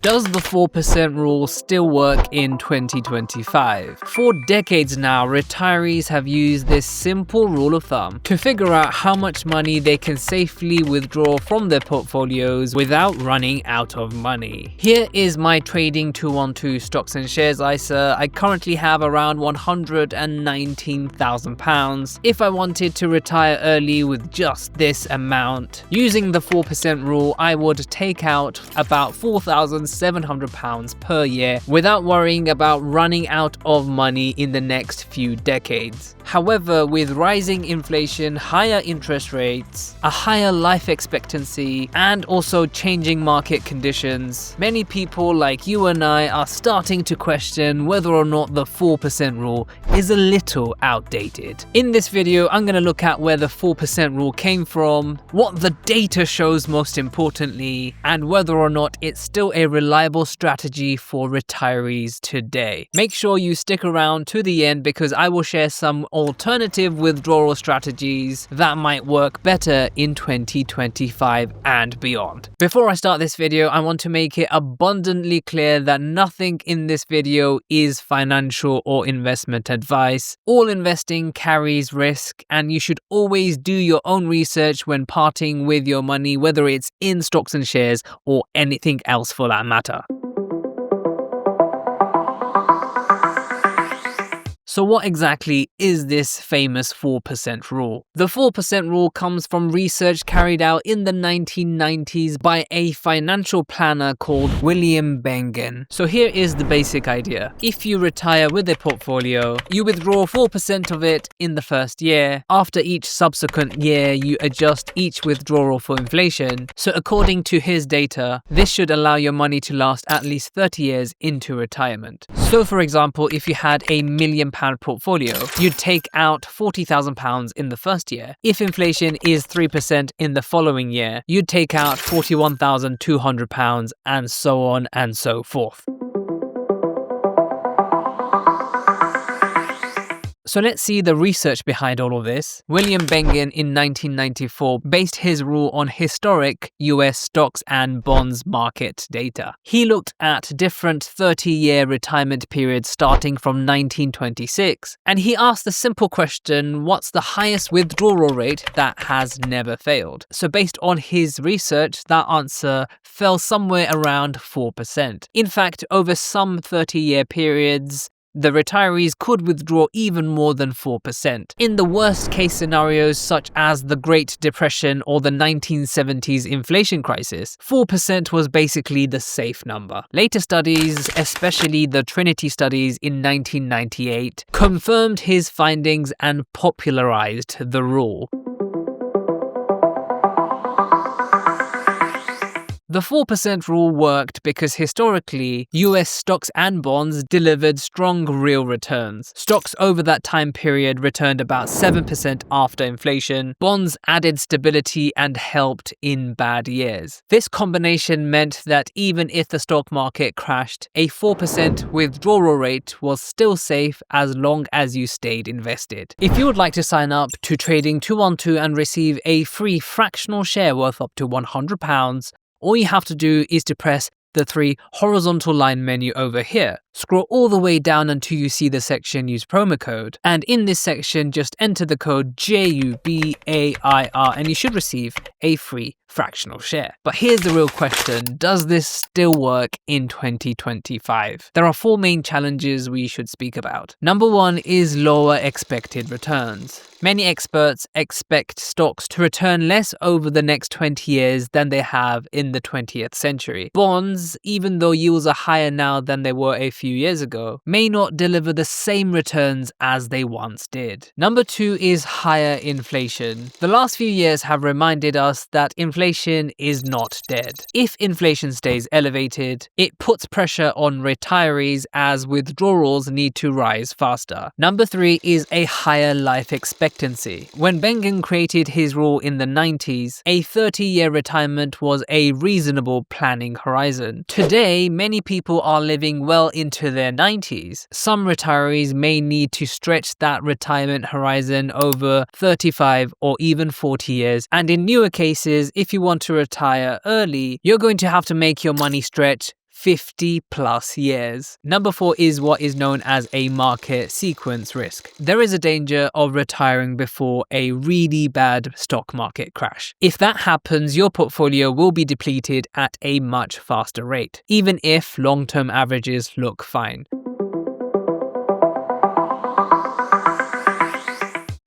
Does the 4% rule still work in 2025? For decades now, retirees have used this simple rule of thumb to figure out how much money they can safely withdraw from their portfolios without running out of money. Here is my trading 212 stocks and shares ISA. I currently have around £119,000. If I wanted to retire early with just this amount, using the 4% rule, I would take out about £4,700 per year without worrying about running out of money in the next few decades. However, with rising inflation, higher interest rates, a higher life expectancy, and also changing market conditions, many people like you and I are starting to question whether or not the 4% rule is a little outdated. In this video, I'm going to look at where the 4% rule came from, what the data shows most importantly, and whether or not it's still a reliable strategy for retirees today. Make sure you stick around to the end because I will share some alternative withdrawal strategies that might work better in 2025 and beyond. Before I start this video, I want to make it abundantly clear that nothing in this video is financial or investment advice. All investing carries risk, and you should always do your own research when parting with your money, whether it's in stocks and shares or anything else for that matter. So what exactly is this famous 4% rule? The 4% rule comes from research carried out in the 1990s by a financial planner called William Bengen. So here is the basic idea. If you retire with a portfolio, you withdraw 4% of it in the first year. After each subsequent year, you adjust each withdrawal for inflation. So according to his data, this should allow your money to last at least 30 years into retirement. So for example, if you had a £1 million portfolio, you'd take out £40,000 in the first year. If inflation is 3% in the following year, you'd take out £41,200, and so on and so forth. So let's see the research behind all of this. William Bengen in 1994 based his rule on historic US stocks and bonds market data. He looked at different 30-year retirement periods starting from 1926, and he asked the simple question, what's the highest withdrawal rate that has never failed? So based on his research, that answer fell somewhere around 4%. In fact, over some 30-year periods, the retirees could withdraw even more than 4%. In the worst case scenarios such as the Great Depression or the 1970s inflation crisis, 4% was basically the safe number. Later studies, especially the Trinity studies in 1998, confirmed his findings and popularized the rule. The 4% rule worked because historically, US stocks and bonds delivered strong real returns. Stocks over that time period returned about 7% after inflation. Bonds added stability and helped in bad years. This combination meant that even if the stock market crashed, a 4% withdrawal rate was still safe as long as you stayed invested. If you would like to sign up to Trading 212 and receive a free fractional share worth up to £100, all you have to do is to press the 3 horizontal line menu over here. Scroll all the way down until you see the section Use Promo Code, and in this section just enter the code JUBAIR and you should receive a free fractional share. But here's the real question, does this still work in 2025? There are 4 main challenges we should speak about. Number 1 is lower expected returns. Many experts expect stocks to return less over the next 20 years than they have in the 20th century. Bonds, even though yields are higher now than they were a few years ago, may not deliver the same returns as they once did. Number 2 is higher inflation. The last few years have reminded us that inflation is not dead. If inflation stays elevated, it puts pressure on retirees as withdrawals need to rise faster. Number 3 is a higher life expectancy. When Bengen created his rule in the 90s, a 30-year retirement was a reasonable planning horizon. Today, many people are living well into their 90s. Some retirees may need to stretch that retirement horizon over 35 or even 40 years. And in newer cases, if you want to retire early, you're going to have to make your money stretch 50 plus years. Number 4 is what is known as a market sequence risk. There is a danger of retiring before a really bad stock market crash. If that happens, your portfolio will be depleted at a much faster rate, even if long-term averages look fine.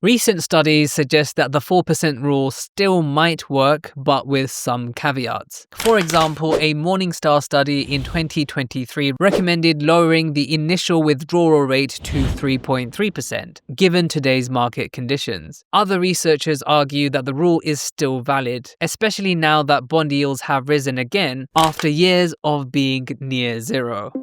Recent studies suggest that the 4% rule still might work, but with some caveats. For example, a Morningstar study in 2023 recommended lowering the initial withdrawal rate to 3.3%, given today's market conditions. Other researchers argue that the rule is still valid, especially now that bond yields have risen again after years of being near zero.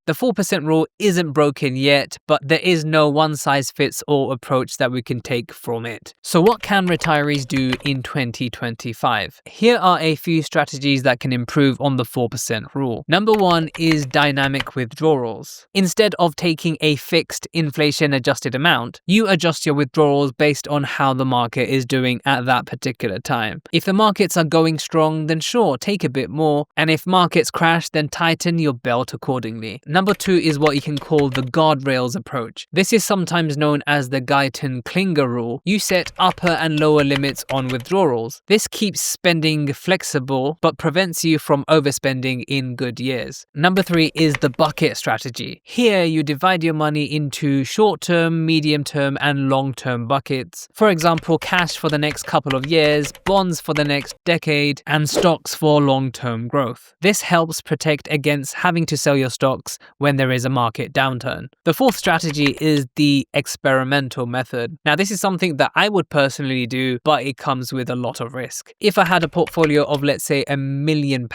The 4% rule isn't broken yet, but there is no one-size-fits-all approach that we can take from it. So what can retirees do in 2025? Here are a few strategies that can improve on the 4% rule. Number 1 is dynamic withdrawals. Instead of taking a fixed inflation-adjusted amount, you adjust your withdrawals based on how the market is doing at that particular time. If the markets are going strong, then sure, take a bit more. And if markets crash, then tighten your belt accordingly. Number 2 is what you can call the guardrails approach. This is sometimes known as the Guyton-Klinger rule. You set upper and lower limits on withdrawals. This keeps spending flexible but prevents you from overspending in good years. Number 3 is the bucket strategy. Here you divide your money into short-term, medium-term and long-term buckets. For example, cash for the next couple of years, bonds for the next decade, and stocks for long-term growth. This helps protect against having to sell your stocks when there is a market downturn. The 4th strategy is the experimental method. Now, this is something that I would personally do, but it comes with a lot of risk. If I had a portfolio of, let's say, £1 million,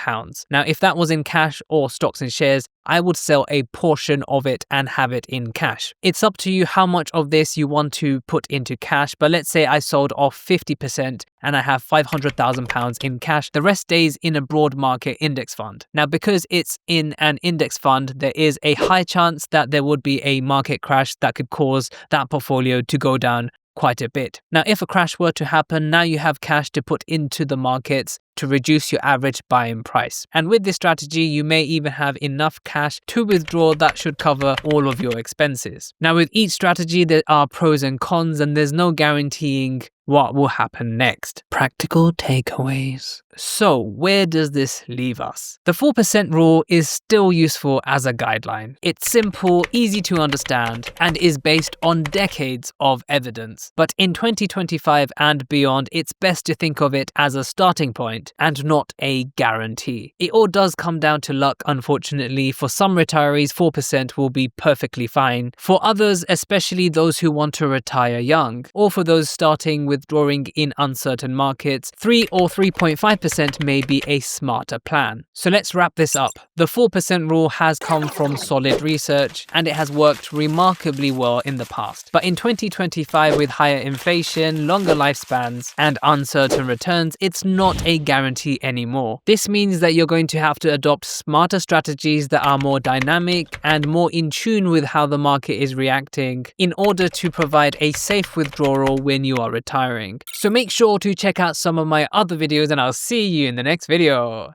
now if that was in cash or stocks and shares, I would sell a portion of it and have it in cash. It's up to you how much of this you want to put into cash, but let's say I sold off 50% and I have £500,000 in cash. The rest stays in a broad market index fund. Now, because it's in an index fund, there is a high chance that there would be a market crash that could cause that portfolio to go down quite a bit. Now, if a crash were to happen, now you have cash to put into the markets to reduce your average buying price. And with this strategy, you may even have enough cash to withdraw that should cover all of your expenses. Now, with each strategy, there are pros and cons, and there's no guaranteeing what will happen next. Practical takeaways. So, where does this leave us? The 4% rule is still useful as a guideline. It's simple, easy to understand, and is based on decades of evidence. But in 2025 and beyond, it's best to think of it as a starting point and not a guarantee. It all does come down to luck, unfortunately. For some retirees, 4% will be perfectly fine. For others, especially those who want to retire young, or for those starting withdrawing in uncertain markets, 3 or 3.5% may be a smarter plan. So let's wrap this up. The 4% rule has come from solid research and it has worked remarkably well in the past. But in 2025, with higher inflation, longer lifespans, and uncertain returns, it's not a guarantee anymore. This means that you're going to have to adopt smarter strategies that are more dynamic and more in tune with how the market is reacting in order to provide a safe withdrawal when you are retiring. So make sure to check out some of my other videos and I'll see you in the next video.